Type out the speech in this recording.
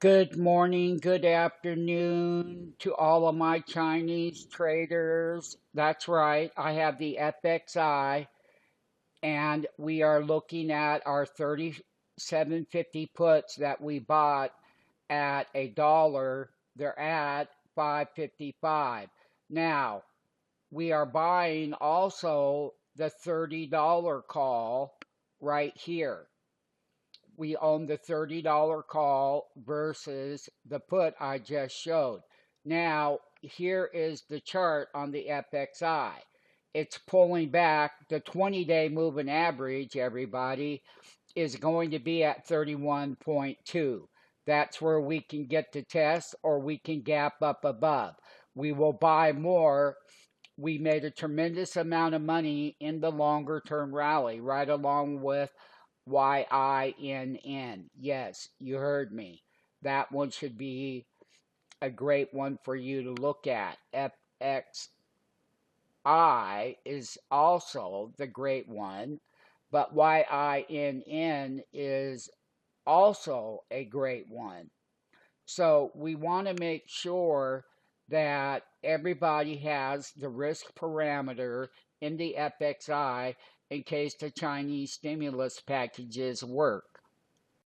Good morning, good afternoon to all of my Chinese traders. That's right, I have the FXI, and we are looking at our 3750 puts that we bought at a dollar. They're at 555. Now, we are buying also the $30 call right here. We own the $30 call versus the put I just showed. Now, here is the chart on the FXI. It's pulling back. The 20-day moving average, everybody, is going to be at 31.2. That's where we can get to test or we can gap up above. We will buy more. We made a tremendous amount of money in the longer term rally, right along with YINN. Yes, you heard me. That one should be a great one for you to look at. FXI is also the great one, but YINN is also a great one. So we want to make sure that everybody has the risk parameter in the FXI in case the Chinese stimulus packages work.